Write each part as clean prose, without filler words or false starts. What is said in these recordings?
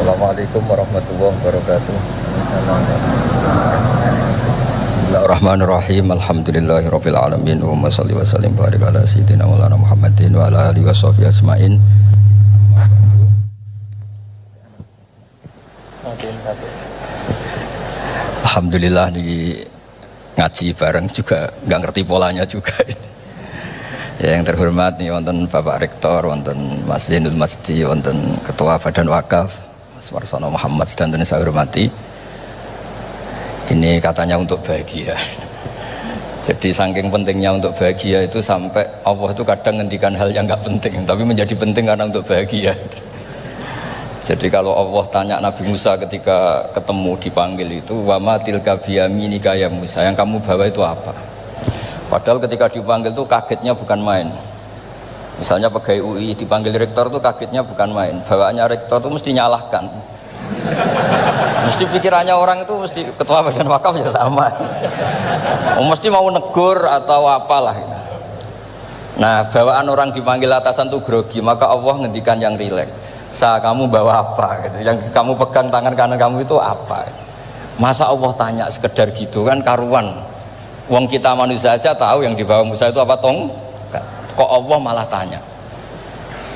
Assalamualaikum warahmatullahi wabarakatuh. Bismillahirrahmanirrahim. Alhamdulillahirabbil alamin. Wa shalli wa sallim barik ala sayyidina Maulana Muhammadin wa ala alihi washabihi ajmain. Alhamdulillah niki ngaji bareng juga nggak ngerti polanya juga. Ya, yang terhormat nih wonten Bapak Rektor, wonten Mas Zainul Masdi, wonten Ketua Badan Wakaf Mas Warsono Muhammad, sedanten saya hormati. Ini katanya untuk bahagia. Jadi saking pentingnya untuk bahagia itu sampai Allah itu kadang ngendikan hal yang nggak penting, tapi menjadi penting karena untuk bahagia. Jadi kalau Allah tanya Nabi Musa ketika ketemu dipanggil itu, wa ma tilka biyaminika ya Musa, yang kamu bawa itu apa? Padahal ketika dipanggil itu kagetnya bukan main. Misalnya pegawai UI dipanggil rektor itu kagetnya bukan main. Bawaannya rektor itu mesti nyalahkan. Mesti pikirannya orang itu mesti ketua badan wakaf ya sama. Mesti mau negur atau apalah. Nah, bawaan orang dipanggil atasan tuh grogi, maka Allah ngendikan yang rileks. Kamu bawa apa? Gitu. Yang kamu pegang tangan kanan kamu itu apa? Masa Allah tanya sekedar gitu kan karuan? Wong kita manusia aja tahu yang dibawa Musa itu apa tong? Kok Allah malah tanya?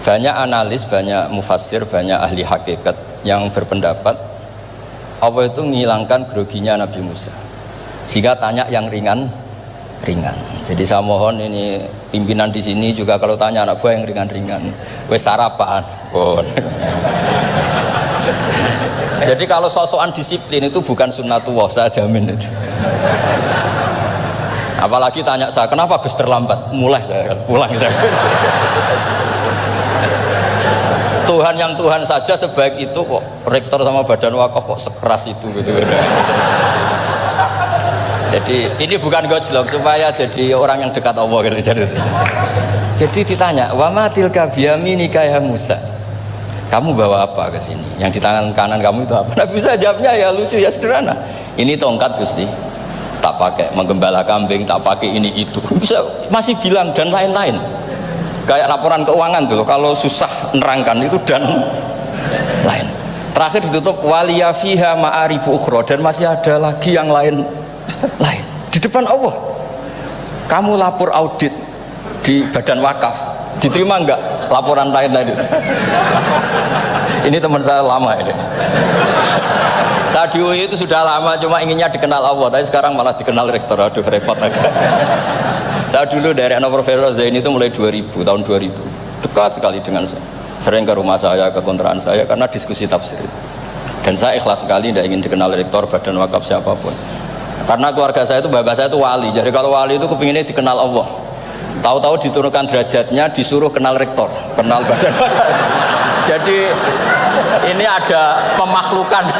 Banyak analis, banyak mufassir, banyak ahli hakikat yang berpendapat Allah itu menghilangkan groginya Nabi Musa, sehingga tanya yang ringan. Jadi saya mohon ini pimpinan di sini juga kalau tanya anak buah yang ringan-ringan, wes sarapan. Jadi kalau sosokan disiplin itu bukan sunnatullah, saya jamin itu. Apalagi tanya saya, kenapa Gus terlambat? Mulai saya pulang. Tuhan yang Tuhan saja sebaik itu kok rektor sama badan wakaf kok sekeras itu gitu. Jadi ini bukan gojlok supaya jadi orang yang dekat Allah gitu. Jadi ditanya, wa ma tilka biyaminika ya Musa, kamu bawa apa ke sini? Yang di tangan kanan kamu itu apa? Nah bisa jawabnya ya lucu ya sederhana. Ini tongkat Gusti, tak pakai menggembala kambing, tak pakai ini itu. Bisa masih bilang dan lain-lain. Kayak laporan keuangan tuh, kalau susah nerangkan itu dan lain. Terakhir ditutup waliya fiha ma'aribu ukhra, dan masih ada lagi yang lain di depan Allah. Kamu lapor audit di badan wakaf, diterima enggak laporan lain-lain? Ini teman saya lama ini. Saya di UI itu sudah lama, cuma inginnya dikenal Allah, tapi sekarang malah dikenal rektor. Aduh repot aja. Saya dulu dari anak Profesor Zaini itu mulai 2000, tahun 2000 dekat sekali dengan saya, sering ke rumah saya, ke kontrakan saya karena diskusi tafsir. Dan saya ikhlas sekali tidak ingin dikenal rektor, badan wakaf siapapun, karena keluarga saya itu, bapak saya itu wali. Jadi kalau wali itu kepinginnya dikenal Allah, tahu-tahu diturunkan derajatnya disuruh kenal rektor, kenal badan wakaf. Jadi ini ada pemakhlukan.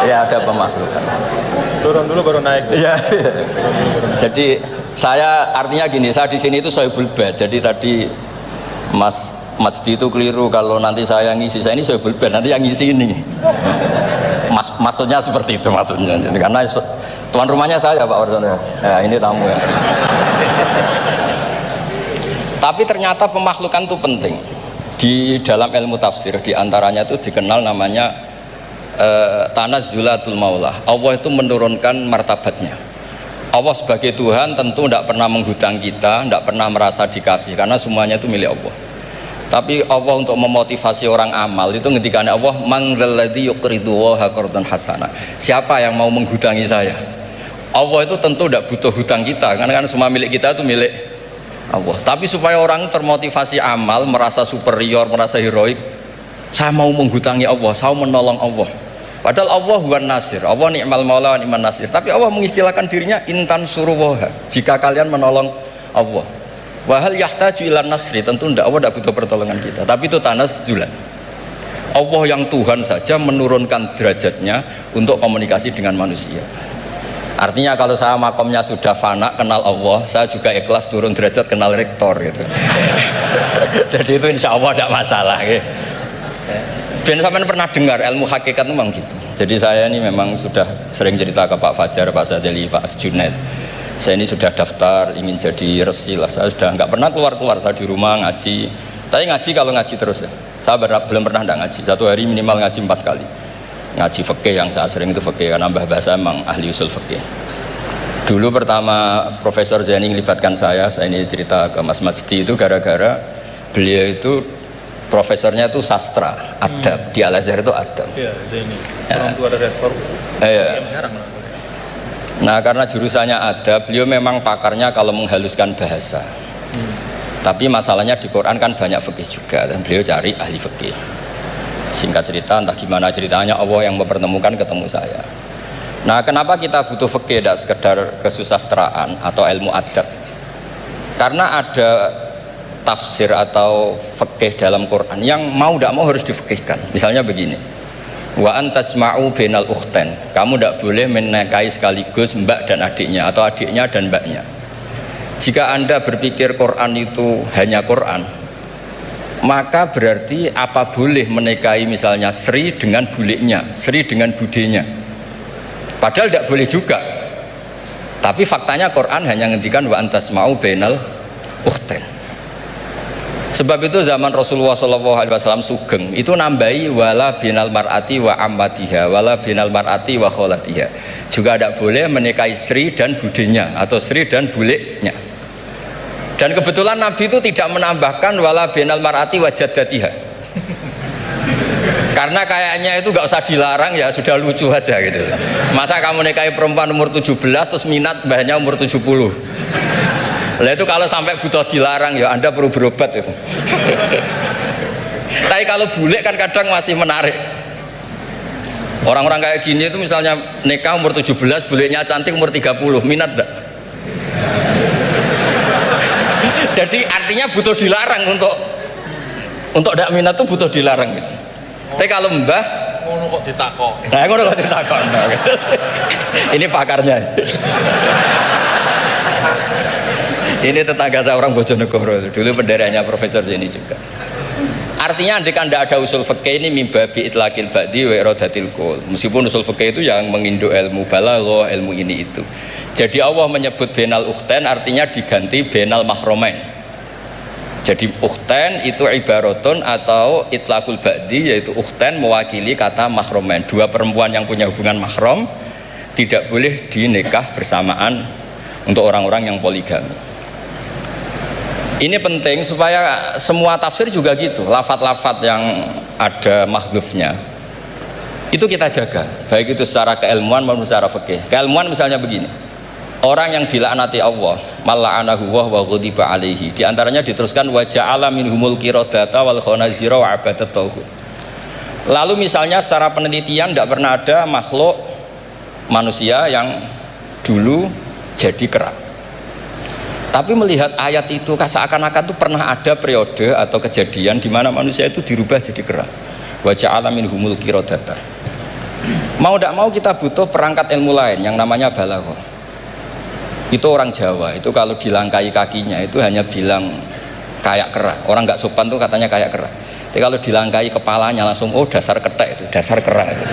Ya ada pemakhlukan, turun dulu baru naik. Ya. Jadi saya artinya gini, saya di sini itu sohibul bait. Jadi tadi Mas Masdi itu keliru kalau nanti saya ngisi, saya ini sohibul bait, nanti yang ngisi ini. Maksudnya seperti itu maksudnya. Jadi, karena tuan rumahnya saya Pak Warsono. Ya, ini tamu ya. Tapi ternyata pemakhlukan itu penting. Di dalam ilmu tafsir diantaranya itu dikenal namanya tanazzulatul maula. Allah itu menurunkan martabatnya. Allah sebagai Tuhan tentu tidak pernah menghutang kita, tidak pernah merasa dikasih, karena semuanya itu milik Allah. Tapi Allah untuk memotivasi orang amal itu ketika Allah mangzalladzi yuqridu waha qardan hasana, siapa yang mau menghutangi saya? Allah itu tentu tidak butuh hutang kita, karena kan semua milik kita itu milik Allah. Tapi supaya orang termotivasi amal, merasa superior, merasa heroik, saya mau menghutangi Allah, saya mau menolong Allah. Padahal Allah huwan nasir, Allah ni'mal maula wa ni'man nasir. Tapi Allah mengistilahkan dirinya intan suruwaha, jika kalian menolong Allah. Wahal yahtaju ilan nasri, tentu tidak, Allah tidak butuh pertolongan kita. Tapi itu tanazzulan. Allah yang Tuhan saja menurunkan derajatnya untuk komunikasi dengan manusia. Artinya kalau saya makomnya sudah fana kenal Allah, saya juga ikhlas turun derajat kenal rektor gitu. Jadi itu insya Allah tidak masalah gitu. Ben sampean pernah dengar ilmu hakikat memang gitu. Jadi saya ini memang sudah sering cerita ke Pak Fajar, Pak Sadeli, Pak Junaid. Saya ini sudah daftar ingin jadi resi lah. Saya sudah nggak pernah keluar, saya di rumah ngaji. Tapi ngaji kalau ngaji terus ya. Saya belum pernah tidak ngaji. Satu hari minimal ngaji 4 kali. Ngaji fikih yang saya sering itu fikih karena Mbah Basa emang ahli usul fikih. Dulu pertama Profesor Zaini melibatkan saya ini cerita ke Mas Majdi itu gara-gara beliau itu profesornya itu sastra, adab, di Al-Azhar itu adab. Iya, Zaini. Orang tua dari rektor. Iya. Nah, karena jurusannya adab, beliau memang pakarnya kalau menghaluskan bahasa. Tapi masalahnya di Quran kan banyak fikih juga dan beliau cari ahli fikih. Singkat cerita, entah gimana ceritanya Allah yang mempertemukan ketemu saya. Nah, kenapa kita butuh fikih, tidak sekedar kesusastraan atau ilmu adab? Karena ada tafsir atau fikih dalam Quran yang mau tidak mau harus difikihkan. Misalnya begini, wa antajma'u bainal ukhtain, kamu tidak boleh menikahi sekaligus mbak dan adiknya atau adiknya dan mbaknya. Jika Anda berpikir Quran itu hanya Quran, maka berarti apa boleh menikahi misalnya Sri dengan buliknya, Sri dengan budenya. Padahal tidak boleh juga. Tapi faktanya Quran hanya ngendikan wa antasma'u bainal ukhtain. Sebab itu zaman Rasulullah SAW sugeng itu nambahi wala binal mar'ati wa ammatiha wala binal mar'ati wa kholatiha. Juga tidak boleh menikahi Sri dan budenya atau Sri dan buliknya. Dan kebetulan Nabi itu tidak menambahkan wala binal mar'ati wa jaddatiha. Karena kayaknya itu nggak usah dilarang, ya sudah lucu aja gitu. Masa kamu nikahi perempuan umur 17 terus minat mbahnya umur 70. Lah itu kalau sampai butuh dilarang ya Anda perlu berobat itu. Tapi kalau bule kan kadang masih menarik. Orang-orang kayak gini itu misalnya nikah umur 17, bulenya cantik umur 30, minat enggak? Jadi artinya butuh dilarang untuk tidak minat tuh butuh dilarang gitu. Tapi kalau mbah Ngono kok ditakok. nah ngono kok ditakon. Ini pakarnya. Ini tetangga saya orang Bojonegoro, dulu benderanya Profesor ini juga. Artinya andai kan tidak ada usul fikih ini mimbabi itlaqil ba'di wa iradatil qul. Meskipun usul fikih itu yang menginduk ilmu balaghah, ilmu ini itu. Jadi Allah menyebut bainal ukhtain artinya diganti bainal mahromain. Jadi ukhtain itu ibaratun atau itlaqul ba'di, yaitu ukhtain mewakili kata mahromain. Dua perempuan yang punya hubungan mahram tidak boleh dinikah bersamaan untuk orang-orang yang poligami. Ini penting supaya semua tafsir juga gitu, lafat-lafat yang ada mahdzufnya itu kita jaga, baik itu secara keilmuan maupun secara fikih. Keilmuan misalnya begini, orang yang dilaknati Allah, mal'anahu wa ghadiba alaihi, di antaranya diteruskan wa ja'ala minhumul qiradata wal khanazira wa abadat tauhid. Lalu misalnya secara penelitian tidak pernah ada makhluk manusia yang dulu jadi kera. Tapi melihat ayat itu seakan-akan itu pernah ada periode atau kejadian di mana manusia itu dirubah jadi kera. Wa ja'ala minhumul qiradata. Mau tidak mau kita butuh perangkat ilmu lain yang namanya balaghah. Itu orang Jawa, itu kalau dilangkai kakinya itu hanya bilang kayak kera. Orang nggak sopan tuh katanya kayak kera. Tapi kalau dilangkai kepalanya langsung oh dasar ketek itu, dasar kera itu.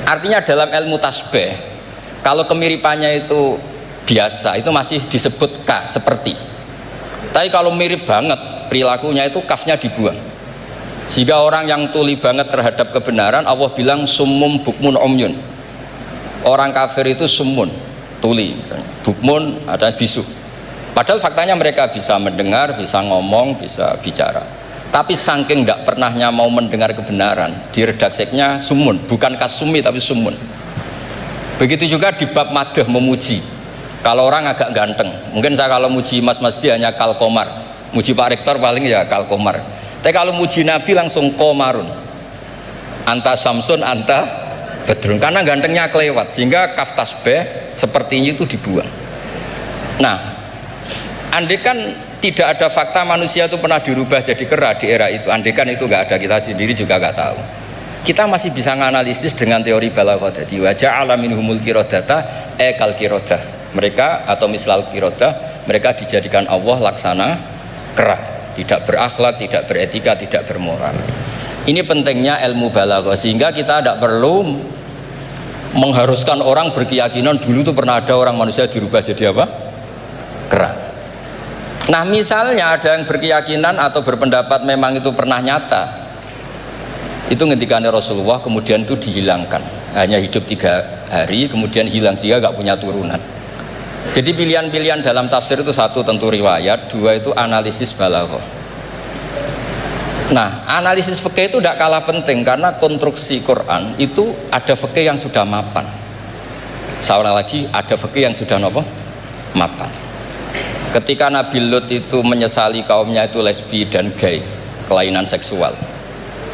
Artinya dalam ilmu tasbih, kalau kemiripannya itu biasa itu masih disebut ka, seperti. Tapi kalau mirip banget perilakunya itu kafnya dibuang. Sehingga orang yang tuli banget terhadap kebenaran Allah bilang summum bukmun umyun. Orang kafir itu summun, tuli misalnya. Bukmun ada bisu. Padahal faktanya mereka bisa mendengar, bisa ngomong, bisa bicara. Tapi saking tidak pernahnya mau mendengar kebenaran, di redakseknya sumun, bukan kasumi tapi sumun. Begitu juga di bab madah memuji. Kalau orang agak ganteng, mungkin saya kalau muji Mas Masdi hanya kalkomar, muji Pak Rektor paling ya kalkomar. Tapi kalau muji Nabi langsung komarun, anta samsun, anta bedrun, karena gantengnya kelewat, sehingga kaf tasbih sepertinya itu dibuang. Nah, andai kan tidak ada fakta manusia itu pernah dirubah jadi kera di era itu, andai kan itu nggak ada, kita sendiri juga nggak tahu. Kita masih bisa menganalisis dengan teori balaghah. Jadi wajah alamin humul kirodata ekal kirodah. Mereka atau mislal kirodah, mereka dijadikan Allah laksana kera, tidak berakhlak, tidak beretika, tidak bermoral. Ini pentingnya ilmu balaghah, sehingga kita tidak perlu mengharuskan orang berkeyakinan dulu itu pernah ada orang manusia dirubah jadi apa? Kera. Nah misalnya ada yang berkeyakinan atau berpendapat memang itu pernah nyata, Itu ngendikannya Rasulullah, kemudian itu dihilangkan, hanya hidup 3 hari kemudian hilang sehingga gak punya turunan. Jadi pilihan-pilihan dalam tafsir itu satu tentu riwayat, dua itu analisis balaghah. Nah, analisis fikih itu tidak kalah penting karena konstruksi Quran itu ada fikih yang sudah mapan. Seorang lagi ada fikih yang sudah mapan. Ketika Nabi Lut itu menyesali kaumnya itu lesbi dan gay, kelainan seksual,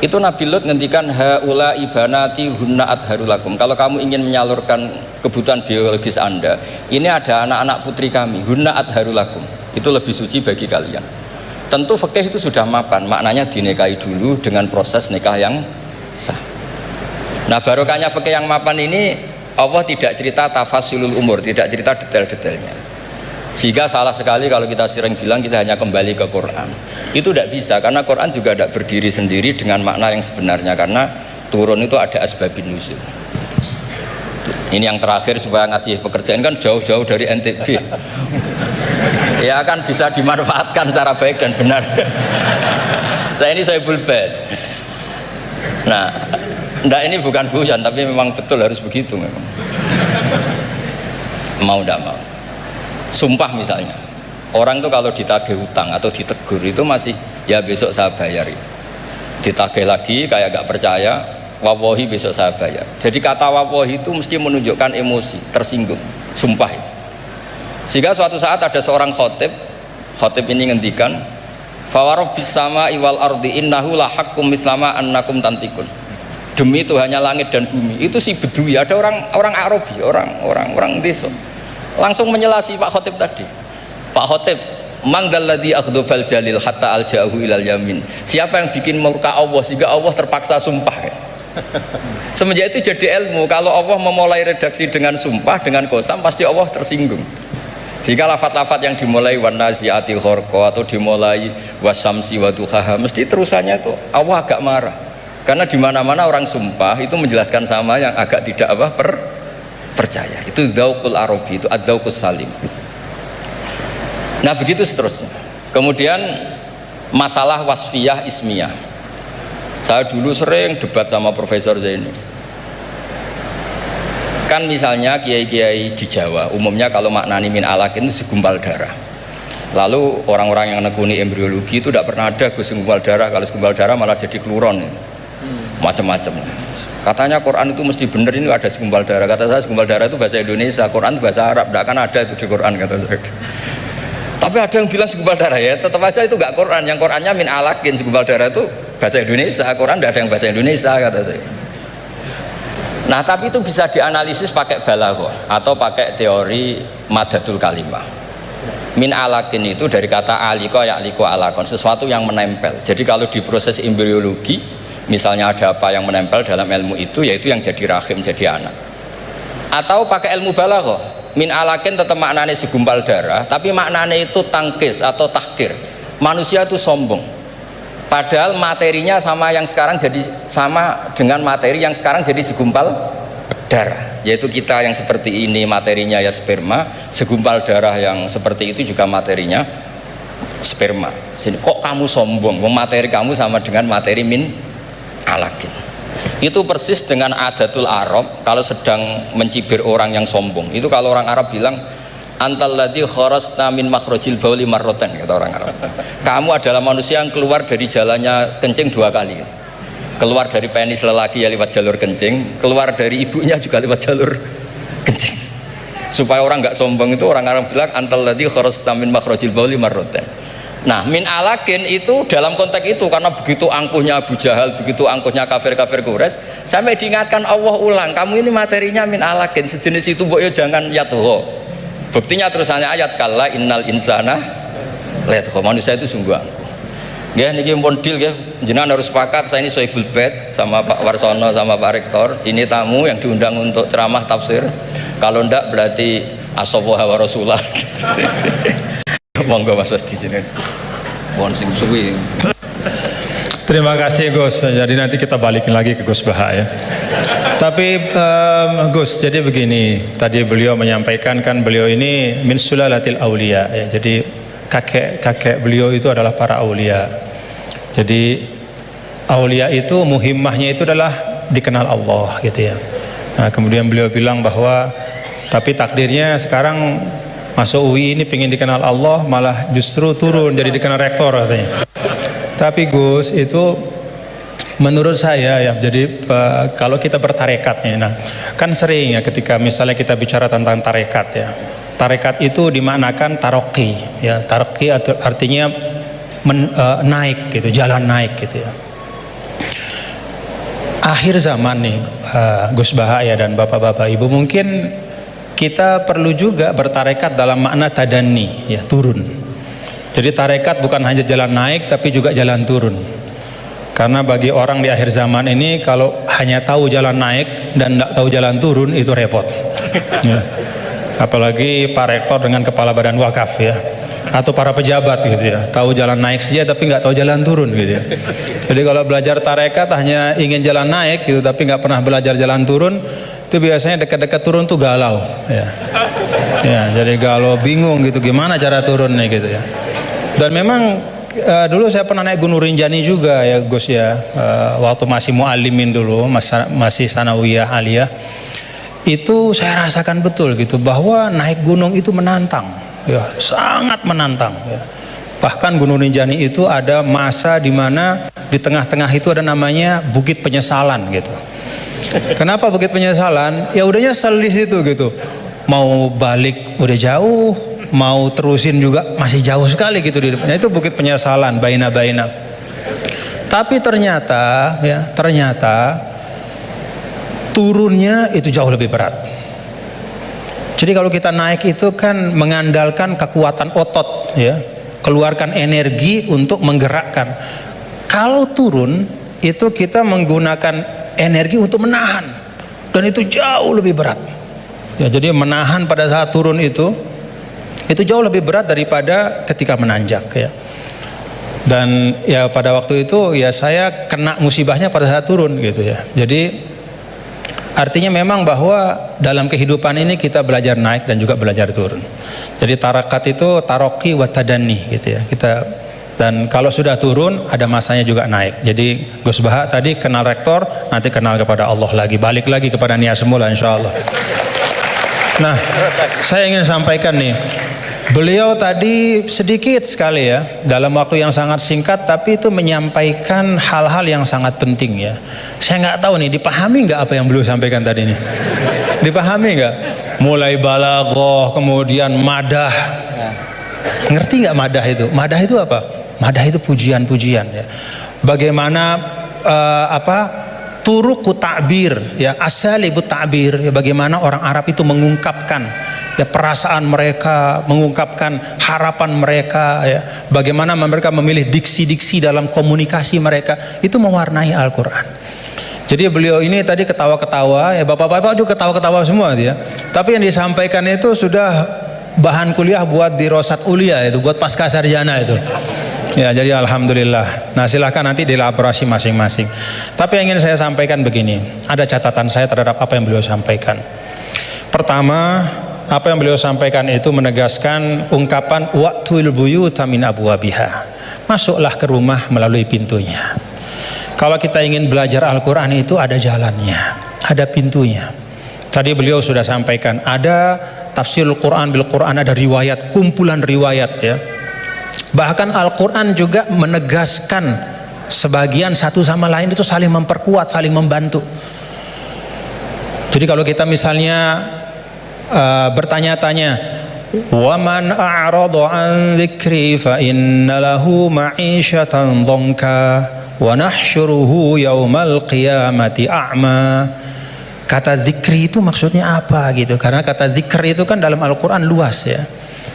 itu Nabi Lut ngendikan haula ibanati hunna adharulakum. Kalau kamu ingin menyalurkan kebutuhan biologis Anda, ini ada anak-anak putri kami, hunna adharulakum, itu lebih suci bagi kalian. Tentu fikih itu sudah mapan, maknanya dinikahi dulu dengan proses nikah yang sah. Nah, barokahnya fikih yang mapan ini, Allah tidak cerita tafasilul umur, tidak cerita detail-detailnya. Sehingga salah sekali kalau kita sering bilang kita hanya kembali ke Quran. Itu tidak bisa, karena Quran juga tidak berdiri sendiri dengan makna yang sebenarnya, karena turun itu ada asbabun nuzul. Ini yang terakhir supaya ngasih pekerjaan, kan jauh-jauh dari NTB ya kan bisa dimanfaatkan secara baik dan benar. Saya bulbet. Nah, enggak, ini bukan guyon, tapi memang betul harus begitu memang. Mau tidak mau. Sumpah misalnya, orang tuh kalau ditagih hutang atau ditegur itu masih ya besok saya bayar. Ditagih lagi kayak gak percaya, wawahi besok saya bayar. Jadi kata wawahi itu mesti menunjukkan emosi, tersinggung, sumpah. Sehingga suatu saat ada seorang khotib ini ngendikan, fawarobbis sama'i wal ardi innahu lahaqqum mislama annakum tantikun. Demi Tuhannya langit dan bumi. Itu si Bedui, ada orang Arabi, orang desa. Langsung menyelasi Pak Khotib tadi. Pak Khotib, mangdalladzi akhdhafal jalil hatta aljahu ilal yamin. Siapa yang bikin murka Allah sehingga Allah terpaksa sumpah? Semenjak itu jadi ilmu, kalau Allah memulai redaksi dengan sumpah, dengan qasam, pasti Allah tersinggung. Jika lafat-lafat yang dimulai wanaziatil khorqa atau dimulai wasamsi waduhaha, mesti terusannya itu Allah agak marah. Karena di mana-mana orang sumpah itu menjelaskan sama yang agak tidak percaya. Itu dzauqul arabi, itu adzauqus salim. Nah, begitu seterusnya. Kemudian masalah wasfiyah ismiyah. Saya dulu sering debat sama Profesor Zaini. Kan misalnya kiai-kiai di Jawa umumnya kalau maknani min alakin itu segumpal darah. Lalu orang-orang yang nekuni embriologi itu tidak pernah ada segumpal darah. Kalau segumpal darah malah jadi kluron, macam-macam. Katanya Quran itu mesti benar, ini ada segumpal darah. Kata saya segumpal darah itu bahasa Indonesia, Quran itu bahasa Arab, tidak akan ada itu di Quran, kata saya. Tapi ada yang bilang segumpal darah, ya tetap aja itu enggak Quran. Yang Qurannya min alakin, segumpal darah itu bahasa Indonesia, Quran tidak ada yang bahasa Indonesia, kata saya. Nah, tapi itu bisa dianalisis pakai balaghah atau pakai teori madatul kalimah. Min alakin itu dari kata aliko ya'liku alakon, sesuatu yang menempel. Jadi kalau di proses embriologi misalnya ada apa yang menempel dalam ilmu itu, yaitu yang jadi rahim, jadi anak. Atau pakai ilmu balaghah, min alakin tetap maknanya segumpal darah, tapi maknanya itu tangkis atau tahkir. Manusia itu sombong. Padahal materinya sama yang sekarang jadi sama dengan materi yang sekarang jadi segumpal darah, yaitu kita yang seperti ini materinya ya sperma, segumpal darah yang seperti itu juga materinya sperma. Sini, kok kamu sombong? Materi kamu sama dengan materi min alakin. Itu persis dengan adatul Arab kalau sedang mencibir orang yang sombong. Itu kalau orang Arab bilang antal ladzi kharasta min makhrajil bauli marratan, kata orang Arab. Kamu adalah manusia yang keluar dari jalannya kencing 2 kali. Keluar dari penis lelaki ya lewat jalur kencing, keluar dari ibunya juga lewat jalur kencing. Supaya orang nggak sombong itu orang Arab bilang antal ladzi kharasta min makhrajil bauli marratan. Nah, min alakin itu dalam konteks itu, karena begitu angkuhnya Abu Jahal, begitu angkuhnya kafir-kafir Quraisy, sampai diingatkan Allah ulang, kamu ini materinya min alakin, sejenis itu mbok yo jangan yatho. Buktinya terusannya ayat kalla innal insana layatgha, manusia itu sungguh angkuh. Nggih niki pun deal nggih, jenengan harus sepakat, saya ini Sohibul Bait sama Pak Warsono sama Pak Rektor, ini tamu yang diundang untuk ceramah tafsir. Kalau ndak berarti asawaha wa rasulullah. Monggo Mas Wasti jenengan. Mohon sing suwi. Terima kasih Gus. Jadi nanti kita balikin lagi ke Gus Baha ya. Tapi Gus, jadi begini, tadi beliau menyampaikan kan beliau ini min sulalatil aulia ya. Jadi kakek beliau itu adalah para aulia. Jadi aulia itu muhimmahnya itu adalah dikenal Allah gitu ya. Nah, kemudian beliau bilang bahwa tapi takdirnya sekarang masuk UI ini pengen dikenal Allah malah justru turun jadi dikenal rektor katanya. Tapi Gus, itu menurut saya ya, jadi kalau kita bertarekat nih, nah kan sering ya ketika misalnya kita bicara tentang tarekat ya, tarekat itu dimaknakan taroki ya, taroki artinya naik gitu, jalan naik gitu ya. Akhir zaman nih Gus Bahaya dan bapak-bapak ibu, mungkin kita perlu juga bertarekat dalam makna tadani ya, turun. Jadi tarekat bukan hanya jalan naik tapi juga jalan turun. Karena bagi orang di akhir zaman ini kalau hanya tahu jalan naik dan tidak tahu jalan turun itu repot ya. Apalagi Pak Rektor dengan Kepala Badan Wakaf ya, atau para pejabat gitu ya, tahu jalan naik saja tapi nggak tahu jalan turun gitu ya. Jadi kalau belajar tarekat hanya ingin jalan naik gitu tapi nggak pernah belajar jalan turun, itu biasanya dekat-dekat turun tuh galau ya. Ya, jadi galau, bingung gitu gimana cara turunnya gitu ya. Dan memang dulu saya pernah naik Gunung Rinjani juga ya Gus ya, waktu masih muallimin dulu, masih sanawiyah aliyah, itu saya rasakan betul gitu bahwa naik gunung itu menantang ya, sangat menantang ya. Bahkan Gunung Rinjani itu ada masa di mana di tengah-tengah itu ada namanya Bukit Penyesalan gitu. Kenapa Bukit Penyesalan? Ya udah nyesel di situ gitu, mau balik udah jauh, mau terusin juga masih jauh sekali gitu di depannya, itu Bukit Penyesalan, baina-baina. Tapi ternyata ya, ternyata turunnya itu jauh lebih berat. Jadi kalau kita naik itu kan mengandalkan kekuatan otot ya, keluarkan energi untuk menggerakkan. Kalau turun itu kita menggunakan energi untuk menahan, dan itu jauh lebih berat ya. Jadi menahan pada saat turun itu jauh lebih berat daripada ketika menanjak ya. Dan ya pada waktu itu ya saya kena musibahnya pada saat turun gitu ya. Jadi artinya memang bahwa dalam kehidupan ini kita belajar naik dan juga belajar turun. Jadi tarakat itu taroki wa tadani gitu ya. Dan kalau sudah turun ada masanya juga naik. Jadi Gus Baha tadi kenal rektor, nanti kenal kepada Allah lagi, balik lagi kepada niat semula insyaallah. Nah, saya ingin sampaikan nih, beliau tadi sedikit sekali ya, dalam waktu yang sangat singkat, tapi itu menyampaikan hal-hal yang sangat penting ya. Saya nggak tahu nih, dipahami nggak apa yang beliau sampaikan tadi nih? Dipahami nggak? Mulai balaghah, kemudian madah. Ngerti nggak madah itu? Madah itu apa? Madah itu pujian-pujian ya. Bagaimana turuku ta'bir ya, asalibut ta'bir ya, bagaimana orang Arab itu mengungkapkan ya perasaan mereka, mengungkapkan harapan mereka ya, bagaimana mereka memilih diksi-diksi dalam komunikasi mereka, itu mewarnai Al-Quran. Jadi beliau ini tadi ketawa-ketawa ya, bapak-bapak juga ketawa-ketawa semua ya, tapi yang disampaikan itu sudah bahan kuliah buat di Rosat Ulia, itu buat pasca sarjana itu ya. Jadi alhamdulillah. Nah silahkan nanti dielaborasi masing-masing. Tapi yang ingin saya sampaikan begini, ada catatan saya terhadap apa yang beliau sampaikan. Pertama, apa yang beliau sampaikan itu menegaskan ungkapan wa'tul buyuta min abwabiha, masuklah ke rumah melalui pintunya. Kalau kita ingin belajar Al-Quran itu ada jalannya, ada pintunya. Tadi beliau sudah sampaikan ada tafsir Al-Quran bil Quran, ada riwayat, kumpulan riwayat ya. Bahkan Al-Quran juga menegaskan sebagian satu sama lain itu saling memperkuat, saling membantu. Jadi kalau kita misalnya bertanya-tanya, wa man a'rada an dzikri fa inna lahu ma'isyatan dhanka wa nahsyuruhu yaumal qiyamati a'ma. Kata zikri itu maksudnya apa gitu? Karena kata zikr itu kan dalam Al-Quran luas ya.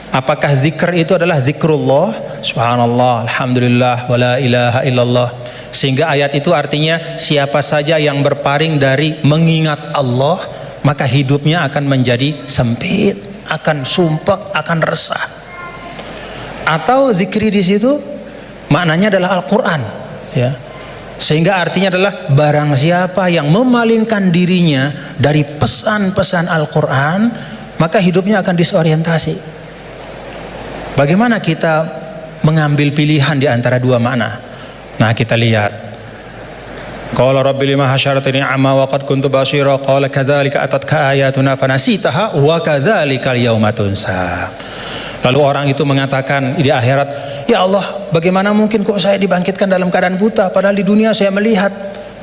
Apakah zikr itu adalah zikrullah, subhanallah, alhamdulillah, wala ilaha illallah, sehingga ayat itu artinya siapa saja yang berpaling dari mengingat Allah maka hidupnya akan menjadi sempit, akan sumpek, akan resah. Atau zikri di situ maknanya adalah Al-Quran ya. Sehingga artinya adalah barang siapa yang memalingkan dirinya dari pesan-pesan Al-Quran maka hidupnya akan disorientasi. Bagaimana kita mengambil pilihan di antara dua makna? Nah kita lihat Qala rabbi lima hasyaratani a'ma wa qad kuntu basira qala kadzalika atatka ayatuna fanasitaha wa kadzalikal yauma tunsa. Lalu orang itu mengatakan di akhirat, ya Allah, bagaimana mungkin kok saya dibangkitkan dalam keadaan buta padahal di dunia saya melihat.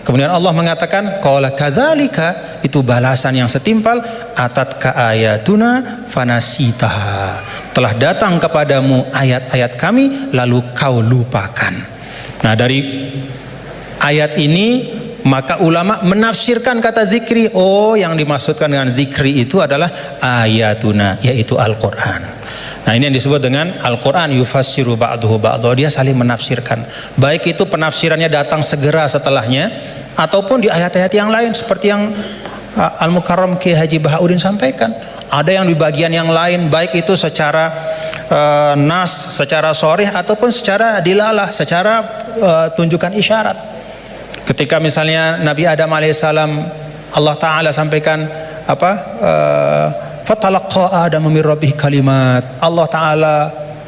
Kemudian Allah mengatakan, qala kadzalika, itu balasan yang setimpal, atatka ayatuna fanasitaha, telah datang kepadamu ayat-ayat kami lalu kau lupakan. Nah, dari ayat ini maka ulama menafsirkan kata zikri, oh yang dimaksudkan dengan zikri itu adalah ayatuna, yaitu Al-Quran. Nah, ini yang disebut dengan Al-Quran yufassiru ba'duhu ba'duhu, dia saling menafsirkan, baik itu penafsirannya datang segera setelahnya ataupun di ayat-ayat yang lain seperti yang Al-Mukarram Kiai Haji Bahauddin sampaikan. Ada yang di bagian yang lain, baik itu secara nas, secara sharih ataupun secara dilalah, secara tunjukkan isyarat. Ketika misalnya Nabi Adam alaihissalam, Allah Ta'ala sampaikan apa? Fatalaqa Adam min rabbih kalimat. Allah Ta'ala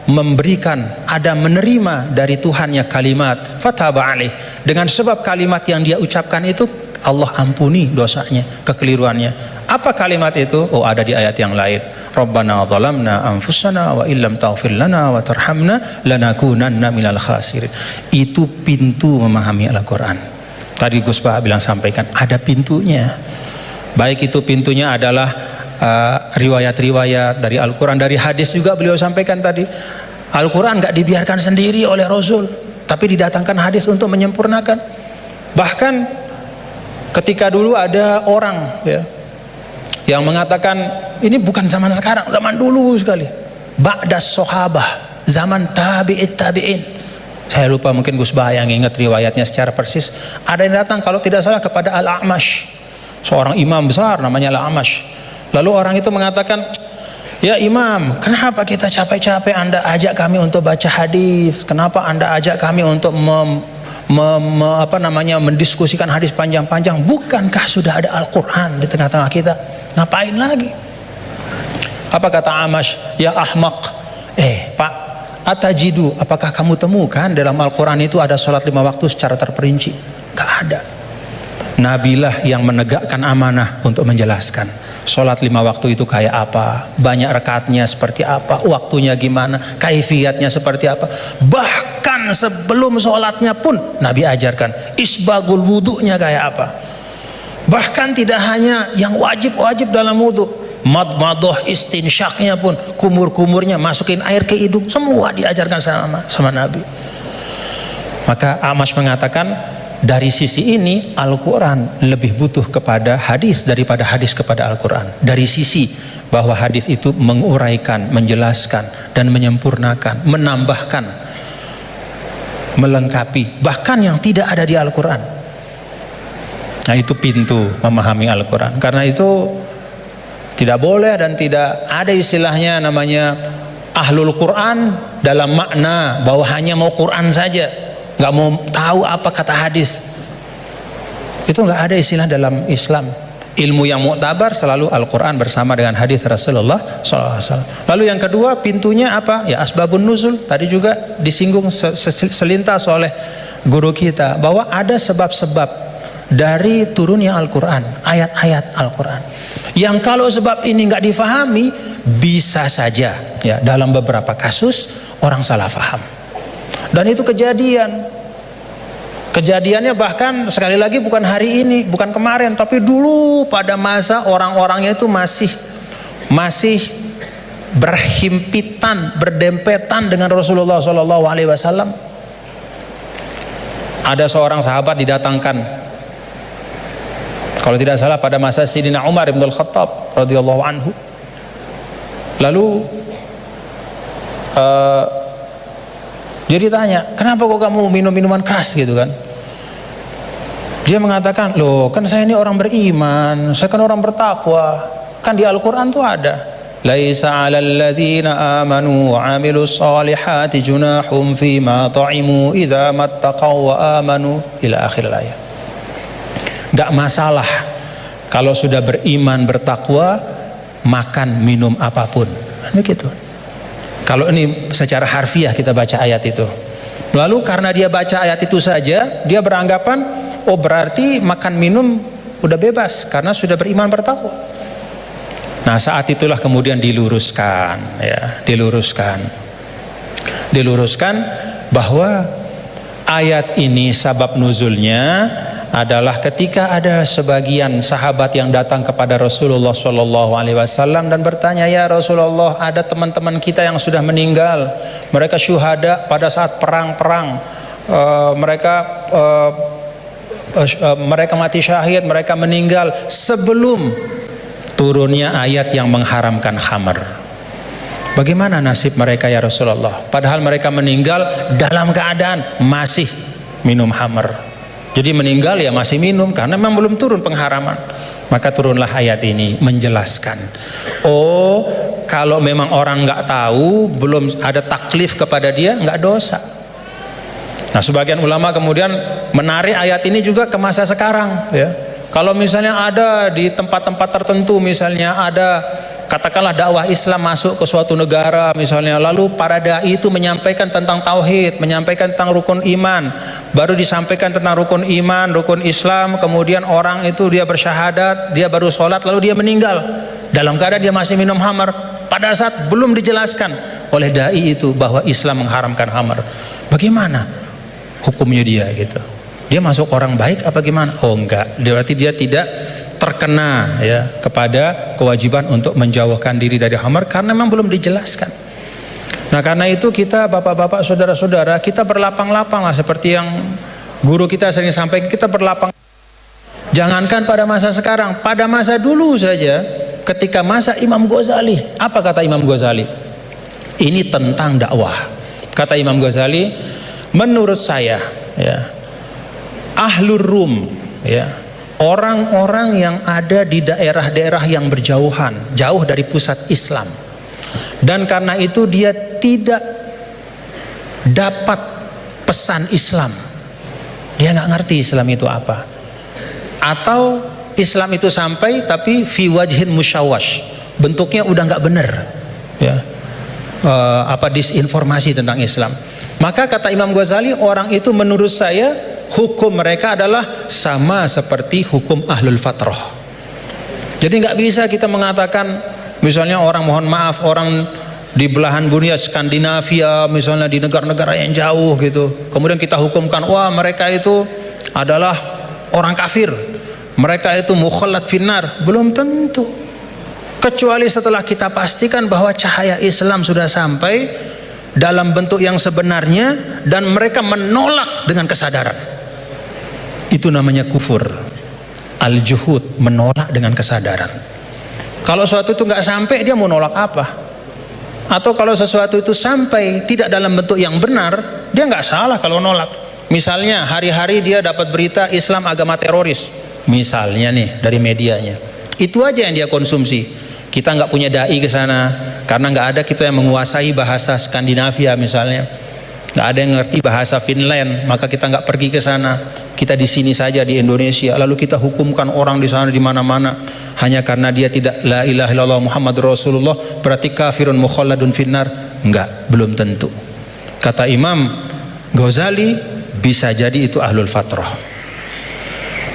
memberikan, Adam menerima dari Tuhannya kalimat. Fataba alaih. Dengan sebab kalimat yang dia ucapkan itu, Allah ampuni dosanya, kekeliruannya. Apa kalimat itu? Oh, ada di ayat yang lain. Rabbana zalamna anfusana wa illam taghfir lana wa tarhamna lanakunanna minal khasirin. Itu pintu memahami Al-Quran. Tadi Gus Bah bilang sampaikan, ada pintunya. Baik itu pintunya adalah riwayat-riwayat dari Al-Quran, dari hadis juga beliau sampaikan tadi. Al-Quran gak dibiarkan sendiri oleh Rasul, tapi didatangkan hadis untuk menyempurnakan. Bahkan ketika dulu ada orang ya, yang mengatakan ini bukan zaman sekarang, zaman dulu sekali, ba'das sahabah, zaman tabi'in. Saya lupa, mungkin Gus Bah yang ingat riwayatnya secara persis. Ada yang datang kalau tidak salah kepada Al-A'mash, seorang imam besar namanya Al-A'mash. Lalu orang itu mengatakan, ya Imam, kenapa kita capek-capek Anda ajak kami untuk baca hadis? Kenapa Anda ajak kami untuk mendiskusikan hadis panjang-panjang? Bukankah sudah ada Al-Quran di tengah-tengah kita? Ngapain lagi? Apa kata Amash? Ya ahmaq, Pak, atajidu, apakah kamu temukan dalam Al-Quran itu ada sholat 5 waktu secara terperinci? Gak ada. Nabilah yang menegakkan amanah untuk menjelaskan sholat 5 waktu itu kayak apa, banyak rakaatnya seperti apa, waktunya gimana, kaifiyatnya seperti apa. Bahkan sebelum sholatnya pun Nabi ajarkan isbagul wudunya kayak apa. Bahkan tidak hanya yang wajib-wajib dalam wudu, madmadoh, istinsyaknya pun, kumur-kumurnya, masukin air ke hidung, semua diajarkan sama Nabi. Maka Amash mengatakan, dari sisi ini Al-Quran lebih butuh kepada hadis daripada hadis kepada Al-Quran. Dari sisi bahwa hadis itu menguraikan, menjelaskan dan menyempurnakan, menambahkan, melengkapi bahkan yang tidak ada di Al-Quran. Nah, itu pintu memahami Al-Quran. Karena itu tidak boleh dan tidak ada istilahnya namanya ahlul Quran dalam makna bahwa hanya mau Quran saja, nggak mau tahu apa kata hadis. Itu nggak ada istilah dalam Islam. Ilmu yang muktabar selalu Al-Quran bersama dengan hadis Rasulullah SAW. Lalu yang kedua pintunya apa? Ya asbabun nuzul. Tadi juga disinggung selintas oleh guru kita bahwa ada sebab-sebab dari turunnya Al-Quran, ayat-ayat Al-Quran. Yang kalau sebab ini nggak difahami, bisa saja ya dalam beberapa kasus orang salah faham. Dan itu kejadiannya bahkan sekali lagi bukan hari ini, bukan kemarin, tapi dulu pada masa orang-orangnya itu masih berhimpitan, berdempetan dengan Rasulullah SAW. Ada seorang sahabat didatangkan, kalau tidak salah pada masa Sayyidina Umar bin Al-Khattab radhiyallahu anhu. Lalu dia ditanya, kenapa kok kamu minum minuman keras gitu kan? Dia mengatakan, loh kan saya ini orang beriman, saya kan orang bertakwa. Kan di Al-Quran tuh ada, laisa 'alal ladzina amanu wa 'amilus solihati junahum fima ta'imu idza mattaqaw wa amanu ila akhir ayat. Gak masalah kalau sudah beriman bertakwa makan minum apapun, begitu. Kalau ini secara harfiah kita baca ayat itu. Lalu karena dia baca ayat itu saja, dia beranggapan oh berarti makan minum udah bebas karena sudah beriman bertakwa. Nah saat itulah kemudian diluruskan bahwa ayat ini sabab nuzulnya adalah ketika ada sebagian sahabat yang datang kepada Rasulullah SAW dan bertanya, ya Rasulullah, ada teman-teman kita yang sudah meninggal, mereka syuhada pada saat perang-perang, mereka mati syahid, mereka meninggal sebelum turunnya ayat yang mengharamkan khamar. Bagaimana nasib mereka ya Rasulullah? Padahal mereka meninggal dalam keadaan masih minum khamar. Jadi meninggal ya masih minum karena memang belum turun pengharaman. Maka turunlah ayat ini menjelaskan. Oh, kalau memang orang nggak tahu, belum ada taklif kepada dia, nggak dosa. Nah, sebagian ulama kemudian menarik ayat ini juga ke masa sekarang, ya. Kalau misalnya ada di tempat-tempat tertentu, misalnya ada katakanlah dakwah Islam masuk ke suatu negara misalnya, lalu para dai itu menyampaikan tentang tauhid, menyampaikan tentang rukun iman, baru disampaikan tentang rukun iman, rukun Islam, kemudian orang itu dia bersyahadat, dia baru sholat, lalu dia meninggal dalam keadaan dia masih minum khamar, pada saat belum dijelaskan oleh dai itu bahwa Islam mengharamkan khamar. Bagaimana hukumnya dia gitu? Dia masuk orang baik apa gimana? Oh enggak, berarti dia tidak terkena ya kepada kewajiban untuk menjauhkan diri dari khamar karena memang belum dijelaskan. Nah karena itu kita bapak-bapak saudara-saudara, kita berlapang-lapang lah seperti yang guru kita sering sampaikan, kita berlapang. Jangankan pada masa sekarang, pada masa dulu saja ketika masa Imam Ghazali, apa kata Imam Ghazali? Ini tentang dakwah. Kata Imam Ghazali, menurut saya ya, Ahlur Rum ya, orang-orang yang ada di daerah-daerah yang berjauhan, jauh dari pusat Islam, dan karena itu dia tidak dapat pesan Islam, dia nggak ngerti Islam itu apa, atau Islam itu sampai tapi fi wajhin musyawash, bentuknya udah nggak bener ya, disinformasi tentang Islam. Maka kata Imam Ghazali, orang itu menurut saya hukum mereka adalah sama seperti hukum ahlul fatrah. Jadi nggak bisa kita mengatakan misalnya orang, mohon maaf, orang di belahan dunia Skandinavia misalnya, di negara-negara yang jauh gitu, kemudian kita hukumkan wah mereka itu adalah orang kafir, mereka itu mukhallat finnar. Belum tentu, kecuali setelah kita pastikan bahwa cahaya Islam sudah sampai dalam bentuk yang sebenarnya dan mereka menolak dengan kesadaran. Itu namanya kufur. Al-juhud, menolak dengan kesadaran. Kalau sesuatu itu nggak sampai, dia mau nolak apa? Atau kalau sesuatu itu sampai tidak dalam bentuk yang benar, dia nggak salah kalau nolak. Misalnya hari-hari dia dapat berita Islam agama teroris, misalnya nih dari medianya, itu aja yang dia konsumsi. Kita nggak punya dai ke sana karena nggak ada kita yang menguasai bahasa Skandinavia misalnya, nggak ada yang ngerti bahasa Finland, maka kita nggak pergi ke sana. Kita di sini saja di Indonesia, lalu kita hukumkan orang di sana di mana-mana hanya karena dia tidak la ilaha illallah Muhammadur Rasulullah berarti kafirun mukhalladun finnar. Enggak, belum tentu. Kata Imam Ghazali, bisa jadi itu ahlul fatrah.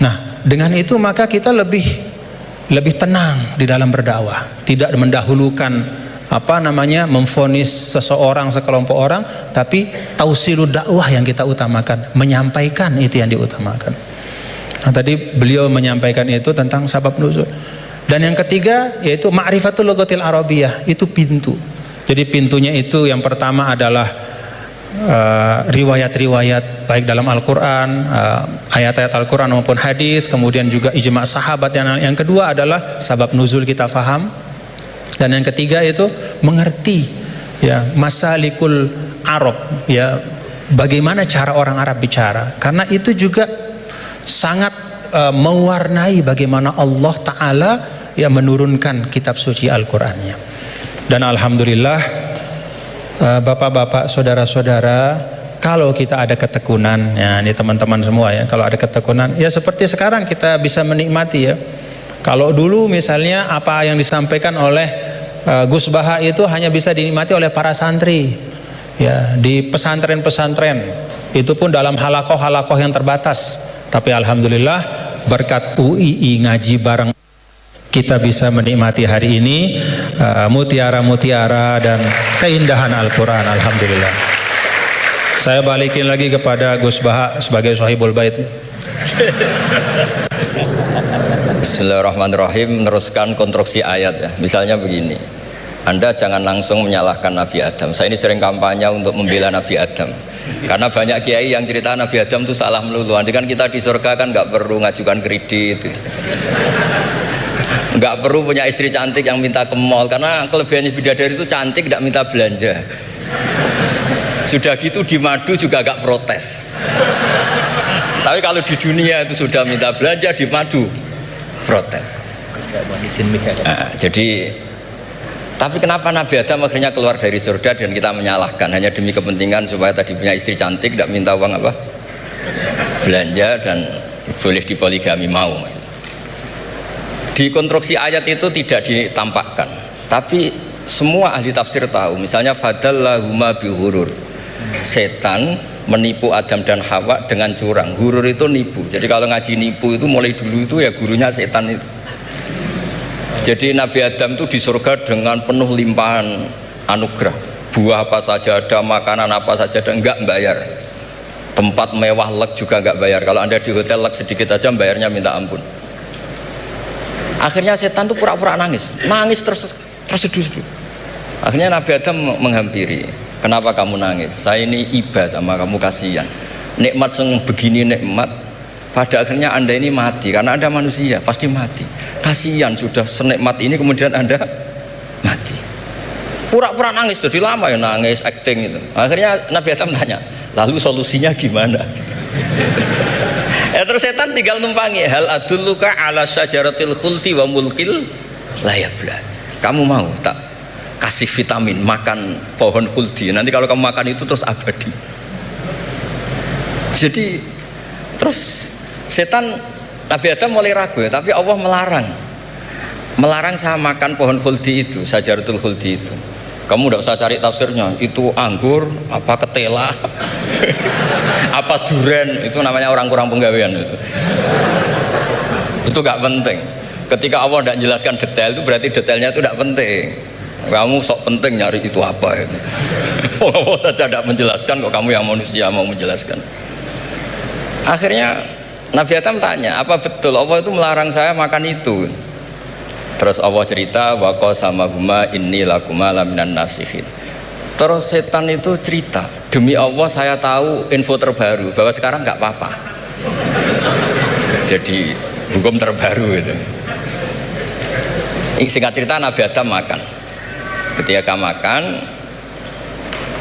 Nah, dengan itu maka kita lebih tenang di dalam berdakwah, tidak mendahulukan memvonis seseorang, sekelompok orang, tapi tausilud dakwah yang kita utamakan, menyampaikan itu yang diutamakan. Nah, tadi beliau menyampaikan itu tentang sabab nuzul. Dan yang ketiga yaitu ma'rifatul lughatil arabiyyah, itu pintu. Jadi pintunya itu yang pertama adalah riwayat-riwayat baik dalam Al-Quran, ayat-ayat Al-Quran maupun hadis, kemudian juga ijma' sahabat. Yang kedua adalah sabab nuzul kita faham, dan yang ketiga itu mengerti ya masalikul Arab, ya bagaimana cara orang Arab bicara, karena itu juga sangat mewarnai bagaimana Allah Ta'ala ya menurunkan kitab suci Al-Qurannya. Dan alhamdulillah bapak-bapak, saudara-saudara, kalau kita ada ketekunan, ya ini teman-teman semua ya, kalau ada ketekunan ya seperti sekarang kita bisa menikmati ya. Kalau dulu misalnya apa yang disampaikan oleh Gus Baha itu hanya bisa dinikmati oleh para santri ya, di pesantren-pesantren, itu pun dalam halakoh-halakoh yang terbatas. Tapi alhamdulillah berkat UII ngaji bareng kita bisa menikmati hari ini mutiara-mutiara dan keindahan Al-Quran. Alhamdulillah. Saya balikin lagi kepada Gus Baha sebagai Sohibul Bait. Bismillahirrahmanirrahim. Meneruskan konstruksi ayat ya. Misalnya begini, Anda jangan langsung menyalahkan Nabi Adam. Saya ini sering kampanye untuk membela Nabi Adam, karena banyak kiai yang cerita Nabi Adam itu salah melulu. Nanti kan kita di surga kan nggak perlu ngajukan kredit, nggak perlu punya istri cantik yang minta ke mall, karena kelebihannya bidadari itu cantik, tidak minta belanja. Sudah gitu di madu juga gak protes. Tapi kalau di dunia itu sudah minta belanja, di madu protes. Jadi tapi kenapa Nabi Adam akhirnya keluar dari surga dan kita menyalahkan hanya demi kepentingan supaya tadi punya istri cantik, tidak minta uang apa belanja dan boleh dipoligami, mau maksudnya. Di konstruksi ayat itu tidak ditampakkan, tapi semua ahli tafsir tahu. Misalnya fadallahuma bihurur, setan menipu Adam dan Hawa dengan curang. Hurur itu nipu. Jadi kalau ngaji nipu itu mulai dulu itu ya gurunya setan itu. Jadi Nabi Adam itu di surga dengan penuh limpahan anugerah, buah apa saja ada, makanan apa saja ada, enggak bayar. Tempat mewah lek juga enggak bayar. Kalau Anda di hotel lek sedikit aja bayarnya minta ampun. Akhirnya setan itu pura-pura nangis terseduh-seduh. Akhirnya Nabi Adam menghampiri, kenapa kamu nangis? Saya ini iba sama kamu, kasihan. Nikmat begini nikmat, pada akhirnya Anda ini mati, karena Anda manusia pasti mati. Kasihan sudah senikmat ini kemudian Anda mati. Pura-pura nangis, jadi lama ya nangis, acting itu. Akhirnya Nabi Adam tanya, lalu solusinya gimana? Terus setan tinggal numpangi, hal adulluka ala syajaratil khuldi wa mulkil la yafla. Kamu mau tak kasih vitamin, makan pohon khuldi, nanti kalau kamu makan itu terus abadi. Jadi terus setan, Nabi Adam mulai ragu ya, tapi Allah melarang saya makan pohon khuldi itu, syajaratul khuldi itu. Kamu tidak usah cari tafsirnya, itu anggur apa ketela apa duren, itu namanya orang kurang penggawean itu gak penting. Ketika Allah tidak jelaskan detail, itu berarti detailnya itu tidak penting. Kamu sok penting nyari itu apa itu. Allah saja tidak menjelaskan, kok kamu yang manusia mau menjelaskan. Akhirnya Nabi Adam tanya, apa betul Allah itu melarang saya makan itu? Terus Allah cerita, wa qasamahuma inni lakuma laminan nasihin. Terus setan itu cerita, demi Allah saya tahu info terbaru bahwa sekarang nggak apa-apa. Jadi hukum terbaru itu. Singkat cerita, Nabi Adam makan. Ketika makan,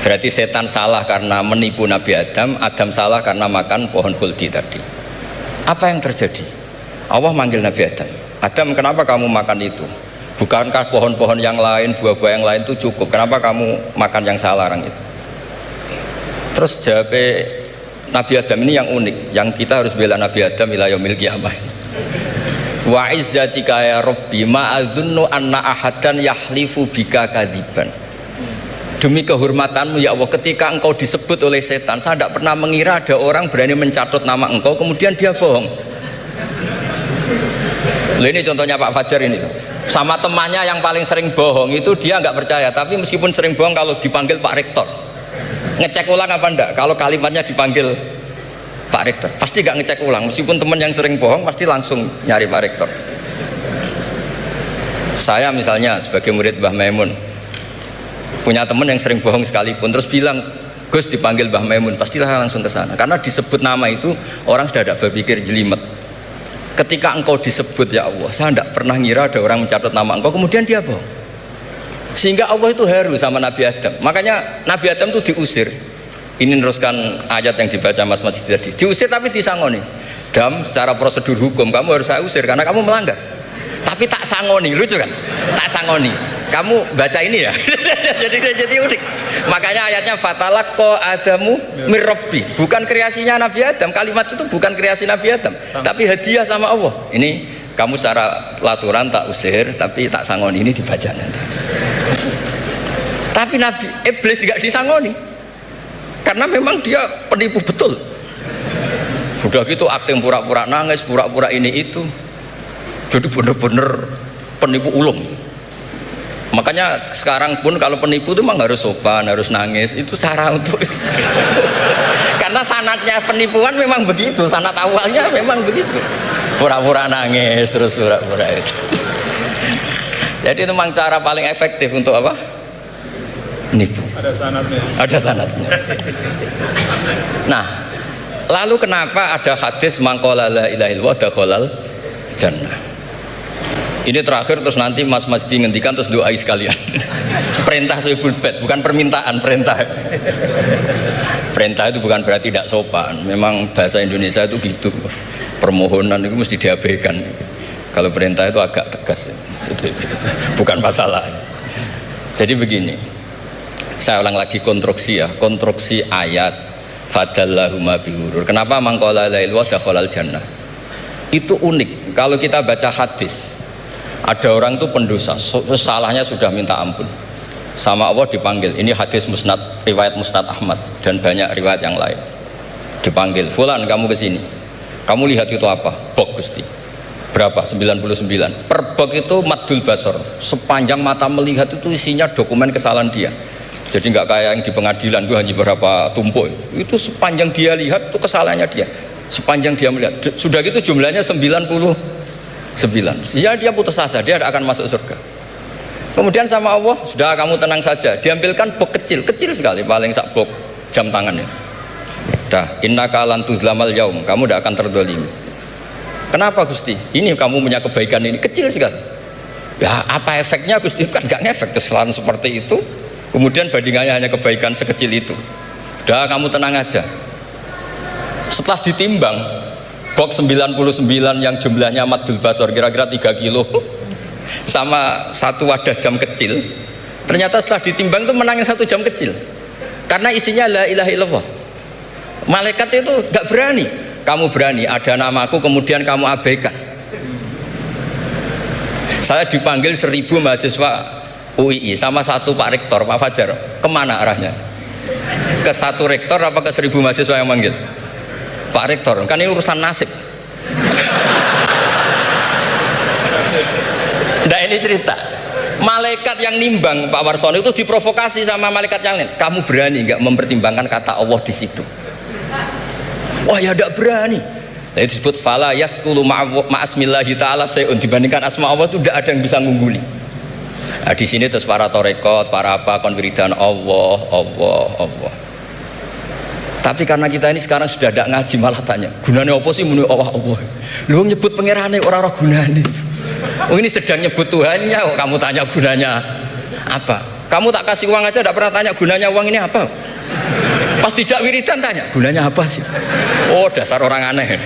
berarti setan salah karena menipu Nabi Adam, Adam salah karena makan pohon khuldi tadi. Apa yang terjadi? Allah manggil Nabi Adam, Adam, kenapa kamu makan itu? Bukankah pohon-pohon yang lain, buah-buah yang lain itu cukup? Kenapa kamu makan yang saya larang itu? Terus jawab Nabi Adam ini yang unik, yang kita harus bela Nabi Adam ila yaumil qiyamah. Wa izzatika ya Rabbi ma adzunnu anna ahadan yahlifu bika kadziban. Demi kehormatanmu ya Allah, ketika engkau disebut oleh setan, saya tidak pernah mengira ada orang berani mencatut nama engkau kemudian dia bohong. Loh, ini contohnya Pak Fajar ini, sama temannya yang paling sering bohong itu dia nggak percaya, tapi meskipun sering bohong kalau dipanggil Pak Rektor ngecek ulang apa enggak. Kalau kalimatnya dipanggil Pak Rektor pasti nggak ngecek ulang, meskipun teman yang sering bohong pasti langsung nyari Pak Rektor. Saya misalnya sebagai murid Mbah Maimun punya teman yang sering bohong sekalipun, terus bilang Gus dipanggil Mbah Maimun, pastilah langsung ke sana, karena disebut nama itu orang sudah tidak berpikir jelimet. Ketika engkau disebut ya Allah, saya tidak pernah ngira ada orang mencatat nama engkau kemudian dia bohong, sehingga Allah itu haru sama Nabi Adam. Makanya Nabi Adam itu diusir. Ini meneruskan ayat yang dibaca Mas Majid tadi, diusir tapi disangoni. Dam, secara prosedur hukum kamu harus saya usir karena kamu melanggar, tapi tak sangoni. Lucu kan? Tak sangoni, kamu baca ini ya. jadi unik. Makanya ayatnya fatalaqqa Adamu mir Rabbi, bukan kreasinya Nabi Adam. Kalimat itu bukan kreasi Nabi Adam, tapi hadiah sama Allah. Ini kamu secara pelaturan tak usir, tapi tak sangoni, ini dibaca nanti. Tapi Nabi Iblis tidak disangoni, karena memang dia penipu betul. Udah gitu akting pura-pura nangis, pura-pura ini itu. Jadi bener-bener penipu ulung. Makanya sekarang pun kalau penipu itu memang harus sopan, harus nangis. Itu cara untuk karena sanatnya penipuan memang begitu, sanat awalnya memang begitu. Pura-pura nangis terus pura-pura itu. Jadi itu memang cara paling efektif untuk apa? Nipu. Ada sanatnya. Ada sanatnya. Nah, lalu kenapa ada hadis mangqala la ilaha illallah dakhalal jannah? Ini terakhir terus nanti Mas Masdi ngendikan terus doai sekalian. Perintah Sohibul Bait, bukan permintaan, perintah. Perintah itu bukan berarti tidak sopan. Memang bahasa Indonesia itu gitu. Permohonan itu mesti diabaikan. Kalau perintah itu agak tegas. Bukan masalah. Jadi begini. Saya ulang lagi konstruksi ya, konstruksi ayat fadallahuma bihurur. Kenapa mangqala la ilaha dakhalal jannah? Itu unik. Kalau kita baca hadis, ada orang itu pendosa, salahnya sudah minta ampun. Sama Allah dipanggil. Ini hadis musnad, riwayat Musnad Ahmad dan banyak riwayat yang lain. Dipanggil, "Fulan, kamu ke sini. Kamu lihat itu apa?" "Bok, Gusti." "Berapa?" 99. Per bok itu maddul basor. Sepanjang mata melihat itu isinya dokumen kesalahan dia. Jadi nggak kayak yang di pengadilan itu hanya beberapa tumpuk. Itu sepanjang dia lihat itu kesalahannya dia. Sepanjang dia melihat. Sudah gitu jumlahnya 99. Ya dia putus asa, dia tidak akan masuk surga. Kemudian sama Allah, sudah kamu tenang saja. Diambilkan bok kecil, kecil sekali, paling sak bok jam tangannya. Dah, innaka lan tuzlamal yaum, kamu tidak akan terdolimi. Kenapa Gusti? Ini kamu punya kebaikan ini kecil sekali. Ya apa efeknya Gusti? Kan nggak ngefek kesalahan seperti itu. Kemudian bandingannya hanya kebaikan sekecil itu. Udah kamu tenang aja. Setelah ditimbang box 99 yang jumlahnya maddul basor kira-kira 3 kilo sama satu wadah jam kecil, ternyata setelah ditimbang itu menangin 1 jam kecil karena isinya la ilaha illallah. Malaikat itu gak berani. Kamu berani, ada namaku kemudian kamu abaikan. Saya dipanggil 1000 mahasiswa UII sama satu Pak Rektor, Pak Fajar. Kemana arahnya? Ke satu rektor apa ke 1000 mahasiswa yang manggil? Pak Rektor, kan ini urusan nasib. Nah ini cerita. Malaikat yang nimbang Pak Warsono itu diprovokasi sama malaikat yang lain. Kamu berani nggak mempertimbangkan kata Allah di situ? Wah ya tidak berani. Nah, itu disebut fala yaskulu ma'asmillahi ta'ala sayun. Dibandingkan asma Allah itu tidak ada yang bisa ngungguli. Nah, di sini terus para torekot, para apa konwiridan Allah. Tapi karena kita ini sekarang sudah tidak ngaji malah tanya, gunanya apa sih menurut Allah? Lu nyebut pangerane orang gunane. Oh ini sedang nyebut Tuhannya, oh, kamu tanya gunanya apa? Kamu tak kasih uang aja tidak pernah tanya gunanya uang ini apa? Pas dijak wiridan tanya, gunanya apa sih? Oh dasar orang aneh.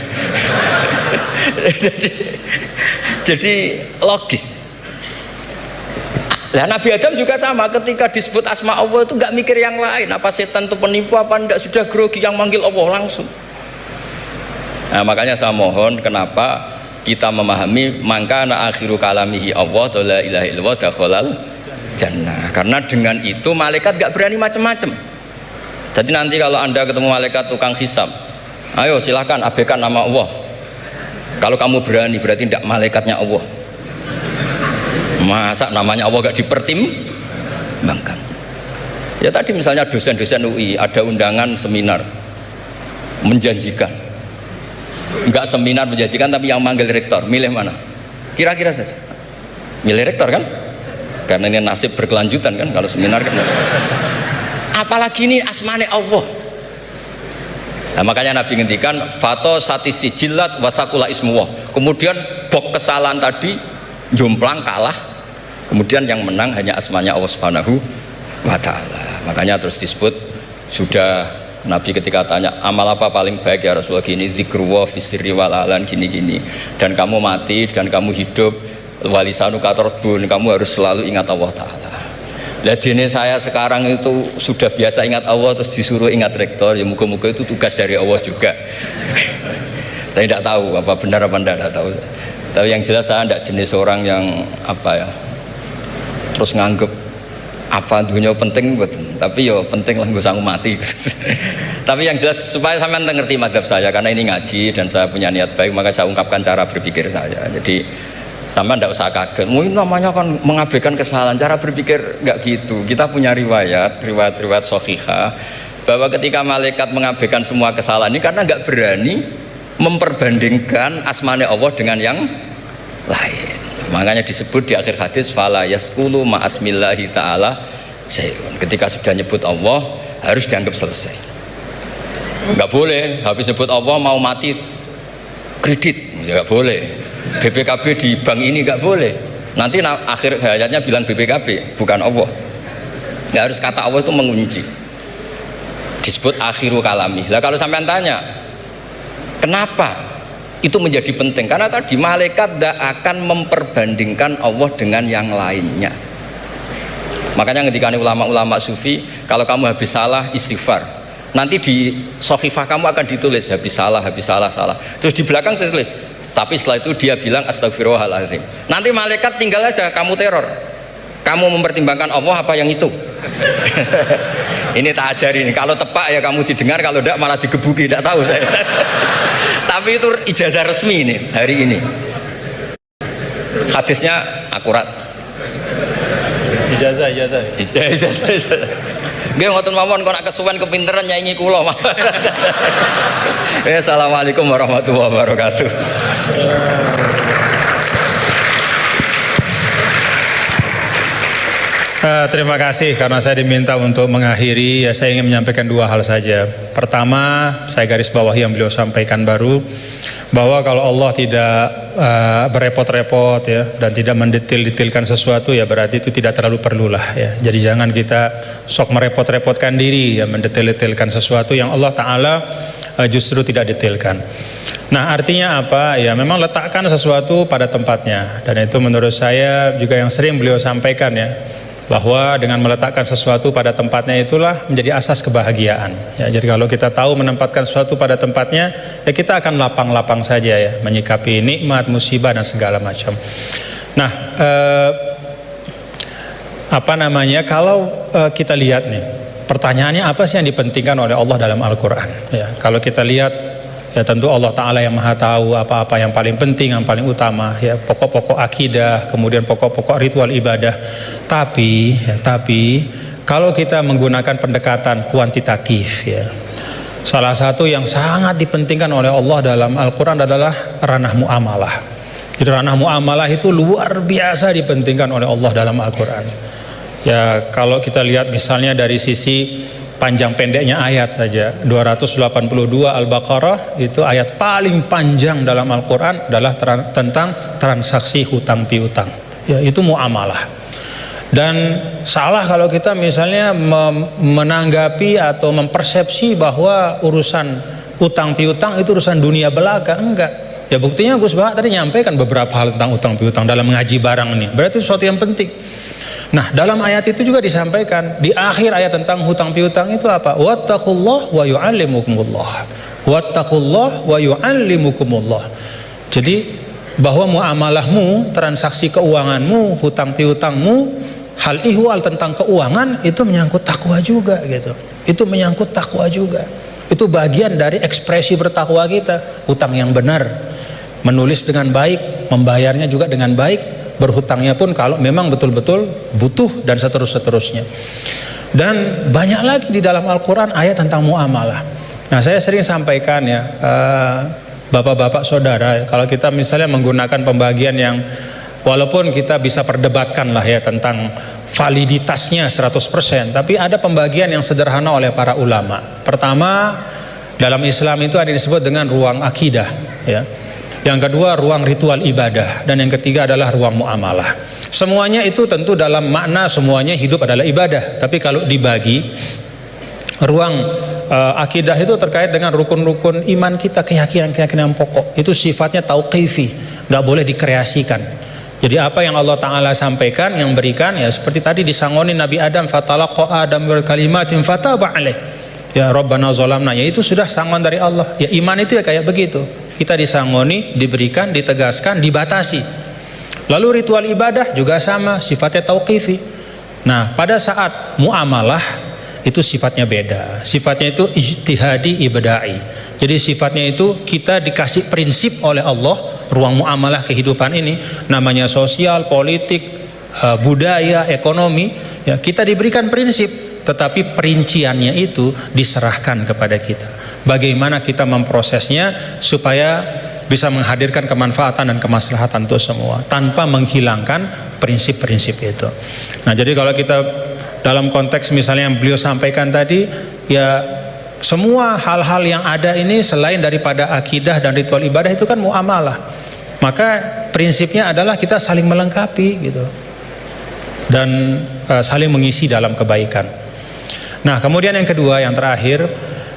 jadi logis. Nah, Nabi Adam juga sama, ketika disebut asma Allah itu nggak mikir yang lain, apa setan itu penipu apa enggak, sudah grogi yang manggil Allah langsung. Nah, makanya saya mohon kenapa kita memahami mangkana akhiru kalamihi Allah la ilaha illallah dakhalal jannah, karena dengan itu malaikat nggak berani macam-macam. Jadi nanti kalau Anda ketemu malaikat tukang hisab, ayo silahkan abaikan nama Allah. Kalau kamu berani berarti tidak malaikatnya Allah. Masa namanya Allah gak dipertimbangkan? Ya tadi misalnya dosen-dosen UI ada undangan seminar menjanjikan, enggak seminar menjanjikan tapi yang manggil rektor, milih mana? Kira-kira saja milih rektor kan? Karena ini nasib berkelanjutan kan kalau seminar kan. Apalagi ini asmane Allah. Nah, makanya Nabi ngendikan fato satisi jilat wasakula ismuwah. Kemudian bok kesalahan tadi jomplang kalah. Kemudian yang menang hanya asmanya Allah Subhanahu wa ta'ala. Makanya terus disebut, sudah Nabi ketika tanya amal apa paling baik ya Rasulullah, gini dzikrullah fisirri wal alan gini-gini, dan kamu mati dan kamu hidup walisanu katarbun, kamu harus selalu ingat Allah ta'ala. Lah dene saya sekarang itu sudah biasa ingat Allah terus disuruh ingat rektor, ya muka-muka itu tugas dari Allah juga. Saya tidak tahu apa benar apa tidak tahu. Tapi yang jelas saya tidak jenis orang yang apa ya, terus nganggep apa dunia penting mboten, tapi yo penting lah gue sanggup mati. Tapi yang jelas supaya sampean ngerti madhab saya, karena ini ngaji dan saya punya niat baik, maka saya ungkapkan cara berpikir saya. Jadi sampean tidak usah kaget, mungkin namanya kan mengabaikan kesalahan, cara berpikir nggak gitu. Kita punya riwayat sahihah bahwa ketika malaikat mengabaikan semua kesalahan ini karena nggak berani memperbandingkan asmane Allah dengan yang lain. Makanya disebut di akhir hadis fala yaskulu ma'asmillahi ta'ala syai'un. Ketika sudah nyebut Allah harus dianggap selesai. Enggak boleh habis nyebut Allah mau mati kredit, enggak boleh. BPKB di bank ini enggak boleh. Nanti akhir hayatnya bilang BPKB bukan Allah. Enggak harus kata Allah itu mengunci. Disebut akhiru kalami. Lah kalau sampean tanya, kenapa itu menjadi penting? Karena tadi malaikat tidak akan memperbandingkan Allah dengan yang lainnya. Makanya ketika ulama-ulama sufi, kalau kamu habis salah istighfar, nanti di sohifah kamu akan ditulis habis salah, salah. Terus di belakang ditulis, tapi setelah itu dia bilang astagfirullahaladzim. Nanti malaikat tinggal aja kamu teror, kamu mempertimbangkan Allah apa yang itu. Ini tak ajarin, kalau tepak ya kamu didengar, kalau tidak malah digebuki, tidak tahu saya. Tapi itu ijazah resmi nih hari ini. Hadisnya akurat. Ijazah. Nggih ngoten mawon kok nak kesuwen kepinteran nyanyi kula. Assalamualaikum warahmatullahi wabarakatuh. Terima kasih karena saya diminta untuk mengakhiri, ya saya ingin menyampaikan dua hal saja. Pertama, saya garis bawahi yang beliau sampaikan baru, bahwa kalau Allah tidak berepot-repot ya dan tidak mendetil-detilkan sesuatu, ya berarti itu tidak terlalu perlulah ya. Jadi jangan kita sok merepot-repotkan diri ya mendetil-detilkan sesuatu yang Allah Ta'ala justru tidak detilkan. Nah artinya apa? Ya memang letakkan sesuatu pada tempatnya, dan itu menurut saya juga yang sering beliau sampaikan ya, bahwa dengan meletakkan sesuatu pada tempatnya itulah menjadi asas kebahagiaan ya. Jadi kalau kita tahu menempatkan sesuatu pada tempatnya, ya kita akan lapang-lapang saja ya menyikapi nikmat, musibah dan segala macam. Nah kalau kita lihat nih, pertanyaannya apa sih yang dipentingkan oleh Allah dalam Al-Quran ya. Kalau kita lihat ya tentu Allah Ta'ala yang maha tahu apa-apa yang paling penting, yang paling utama ya, pokok-pokok akidah, kemudian pokok-pokok ritual ibadah. Tapi kalau kita menggunakan pendekatan kuantitatif ya, salah satu yang sangat dipentingkan oleh Allah dalam Al-Quran adalah ranah muamalah. Jadi ranah muamalah itu luar biasa dipentingkan oleh Allah dalam Al-Quran ya. Kalau kita lihat misalnya dari sisi panjang pendeknya ayat saja, 282 Al-Baqarah itu ayat paling panjang dalam Al-Quran adalah tentang transaksi hutang piutang ya, itu muamalah. Dan salah kalau kita misalnya menanggapi atau mempersepsi bahwa urusan hutang piutang itu urusan dunia belaka. Enggak ya, buktinya Gus Bahak tadi nyampaikan beberapa hal tentang hutang piutang dalam mengaji barang ini, berarti sesuatu yang penting. Nah dalam ayat itu juga disampaikan di akhir ayat tentang hutang piutang itu apa? Wattaqullah wa yu'allimukumullah. Wattaqullah wa yu'allimukumullah. Jadi bahwa muamalahmu, transaksi keuanganmu, hutang piutangmu, hal ihwal tentang keuangan itu menyangkut takwa juga gitu. Itu menyangkut takwa juga. Itu bagian dari ekspresi bertakwa kita. Hutang yang benar, menulis dengan baik, membayarnya juga dengan baik, berhutangnya pun kalau memang betul-betul butuh dan seterusnya. Dan banyak lagi di dalam Al-Quran ayat tentang muamalah. Nah saya sering sampaikan ya, bapak-bapak saudara, kalau kita misalnya menggunakan pembagian yang walaupun kita bisa perdebatkan lah ya tentang validitasnya 100%, tapi ada pembagian yang sederhana oleh para ulama. Pertama, dalam Islam itu ada disebut dengan ruang akidah ya. Yang kedua ruang ritual ibadah, dan yang ketiga adalah ruang muamalah. Semuanya itu tentu dalam makna semuanya hidup adalah ibadah, tapi kalau dibagi ruang akidah itu terkait dengan rukun-rukun iman kita, keyakinan-keyakinan pokok. Itu sifatnya tauqifi, nggak boleh dikreasikan. Jadi apa yang Allah Ta'ala sampaikan, yang berikan ya seperti tadi disangoni Nabi Adam, fatalaqa Adam bil kalimatin fataba alaih. Ya Rabbana zalamna, ya itu sudah sangon dari Allah. Ya iman itu ya kayak begitu. Kita disangoni, diberikan, ditegaskan, dibatasi. Lalu ritual ibadah juga sama, sifatnya tauqifi. Nah, pada saat muamalah itu sifatnya beda. Sifatnya itu ijtihadi ibada'i. Jadi sifatnya itu kita dikasih prinsip oleh Allah, ruang muamalah kehidupan ini, namanya sosial, politik, budaya, ekonomi, ya, kita diberikan prinsip, tetapi perinciannya itu diserahkan kepada kita. Bagaimana kita memprosesnya supaya bisa menghadirkan kemanfaatan dan kemaslahatan untuk semua tanpa menghilangkan prinsip-prinsip itu. Nah, jadi kalau kita dalam konteks misalnya yang beliau sampaikan tadi, ya semua hal-hal yang ada ini selain daripada akidah dan ritual ibadah itu kan muamalah. Maka prinsipnya adalah kita saling melengkapi gitu. Dan saling mengisi dalam kebaikan. Nah, kemudian yang kedua, yang terakhir,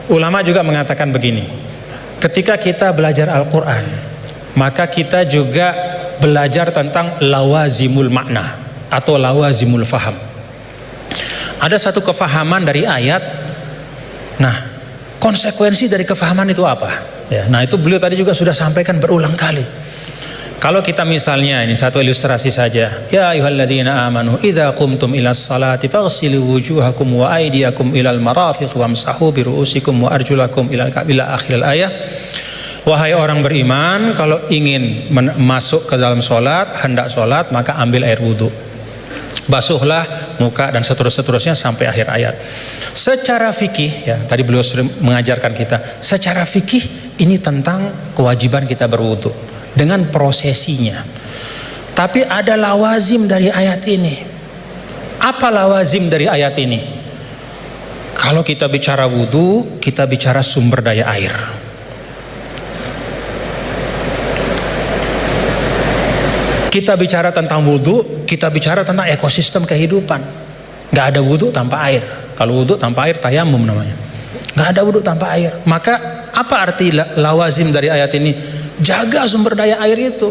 ulama juga mengatakan begini. Ketika kita belajar Al-Quran, maka kita juga belajar tentang lawazimul makna atau lawazimul faham. Ada satu kefahaman dari ayat. Nah, konsekuensi dari kefahaman itu apa? Ya, nah itu beliau tadi juga sudah sampaikan berulang kali. Kalau kita misalnya, ini satu ilustrasi saja. Ya ayyuhalladzina amanu idza qumtum ilas salati faghsilu wujuhakum wa aydiyakum ilal marafiq wamsahu bi ru'usikum wa arjulakum ila akhiril ayah. Wahai orang beriman, kalau ingin masuk ke dalam solat, hendak solat, maka ambil air wudhu, basuhlah muka dan seterusnya sampai akhir ayat. Secara fikih, ya tadi beliau sudah mengajarkan kita, secara fikih ini tentang kewajiban kita berwudhu dengan prosesinya. Tapi ada lawazim dari ayat ini. Apa lawazim dari ayat ini? Kalau kita bicara wudhu, kita bicara sumber daya air. Kita bicara tentang wudhu, kita bicara tentang ekosistem kehidupan. Gak ada wudhu tanpa air. Kalau wudhu tanpa air, tayamum namanya. Gak ada wudhu tanpa air. Maka apa arti lawazim dari ayat ini? Jaga sumber daya air itu.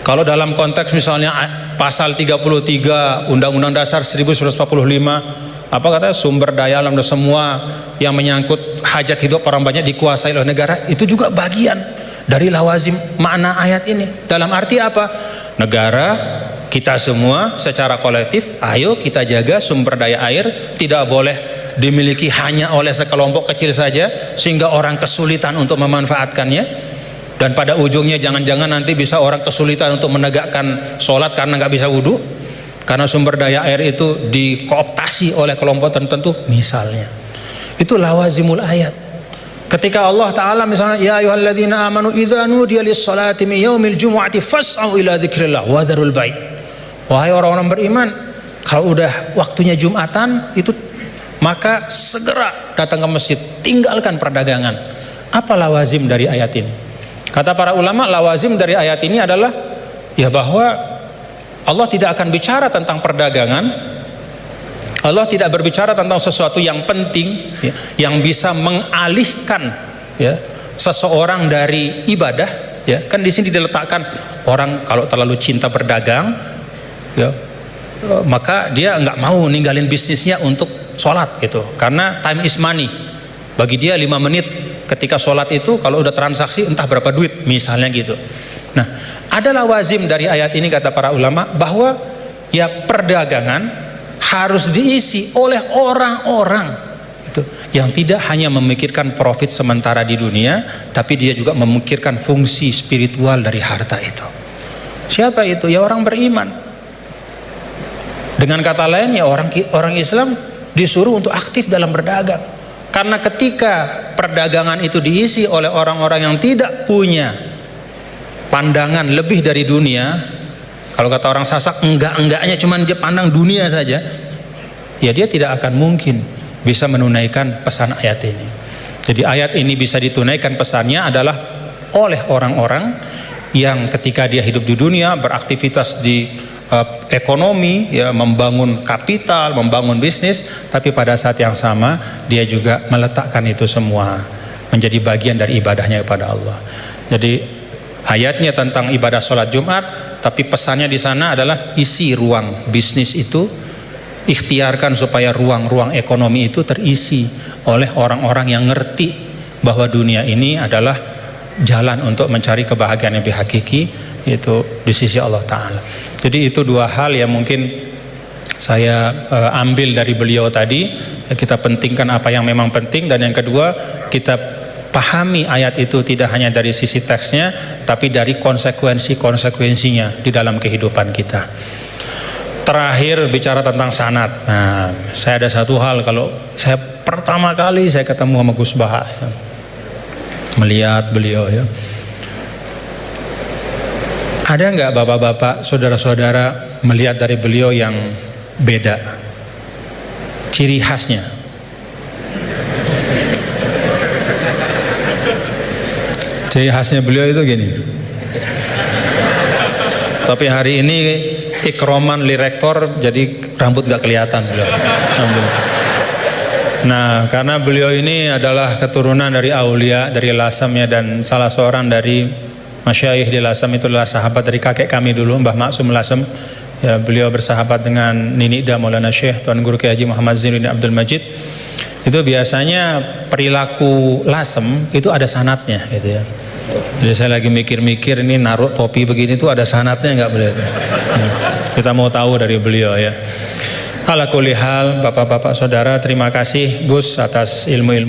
Kalau dalam konteks misalnya pasal 33 Undang-Undang Dasar 1945, apa katanya, sumber daya alam dan semua yang menyangkut hajat hidup orang banyak dikuasai oleh negara, itu juga bagian dari lawazim makna ayat ini. Dalam arti apa? Negara, kita semua secara kolektif, ayo kita jaga sumber daya air, tidak boleh dimiliki hanya oleh sekelompok kecil saja sehingga orang kesulitan untuk memanfaatkannya. Dan pada ujungnya jangan-jangan nanti bisa orang kesulitan untuk menegakkan sholat karena nggak bisa wudhu, karena sumber daya air itu dikooptasi oleh kelompok tertentu misalnya. Itu lawazimul ayat. Ketika Allah Ta'ala misalnya, ya ayyuhalladzina amanu idza nudiya lis-salati min yaumil jumu'ati fas'au ila dzikrillah wa dzarul bai'. Wahai orang-orang beriman, kalau udah waktunya Jumatan itu, maka segera datang ke masjid, tinggalkan perdagangan. Apa lawazim dari ayat ini? Kata para ulama, lawazim dari ayat ini adalah ya bahwa Allah tidak akan bicara tentang perdagangan. Allah tidak berbicara tentang sesuatu yang penting, ya, yang bisa mengalihkan, ya, seseorang dari ibadah. Ya, kan di sini diletakkan orang kalau terlalu cinta berdagang, ya, maka dia nggak mau ninggalin bisnisnya untuk sholat gitu, karena time is money. Bagi dia 5 menit ketika sholat itu kalau udah transaksi entah berapa duit misalnya gitu. Nah, ada lawazim dari ayat ini kata para ulama bahwa ya perdagangan harus diisi oleh orang-orang itu yang tidak hanya memikirkan profit sementara di dunia, tapi dia juga memikirkan fungsi spiritual dari harta itu. Siapa itu? Ya orang beriman. Dengan kata lain ya orang Islam disuruh untuk aktif dalam berdagang. Karena ketika perdagangan itu diisi oleh orang-orang yang tidak punya pandangan lebih dari dunia, kalau kata orang Sasak, enggak-enggaknya cuma dia pandang dunia saja, ya dia tidak akan mungkin bisa menunaikan pesan ayat ini. Jadi ayat ini bisa ditunaikan pesannya adalah oleh orang-orang yang ketika dia hidup di dunia, beraktivitas di ekonomi, ya, membangun kapital, membangun bisnis, tapi pada saat yang sama dia juga meletakkan itu semua menjadi bagian dari ibadahnya kepada Allah. Jadi ayatnya tentang ibadah sholat Jumat, tapi pesannya di sana adalah isi ruang bisnis itu, ikhtiarkan supaya ruang-ruang ekonomi itu terisi oleh orang-orang yang ngerti bahwa dunia ini adalah jalan untuk mencari kebahagiaan yang lebih hakiki, yaitu di sisi Allah Ta'ala. Jadi itu dua hal yang mungkin saya ambil dari beliau tadi, kita pentingkan apa yang memang penting, dan yang kedua kita pahami ayat itu tidak hanya dari sisi teksnya tapi dari konsekuensinya di dalam kehidupan kita. Terakhir bicara tentang sanad. Nah, saya ada satu hal, kalau saya pertama kali saya ketemu sama Gus Baha ya, melihat beliau ya, ada nggak bapak-bapak, saudara-saudara melihat dari beliau yang beda, ciri khasnya? Ciri khasnya beliau itu gini, tapi hari ini ikroman li rektor, jadi rambut gak kelihatan beliau. Nah, karena beliau ini adalah keturunan dari aulia, dari Lasem ya, dan salah seorang dari masyayikh di Lasem itu adalah sahabat dari kakek kami dulu, Mbah Maksum Lasem. Ya, beliau bersahabat dengan Nini Da Maulana Syekh Tuan Guru Kiai Haji Muhammad Zainuddin Abdul Majid. Itu biasanya perilaku Lasem itu ada sanatnya gitu ya. Jadi saya lagi mikir-mikir, ini naruh topi begini tuh ada sanatnya nggak boleh? Nah, kita mau tahu dari beliau ya. Ala kulli hal, bapak-bapak saudara, terima kasih Gus atas ilmu-ilmu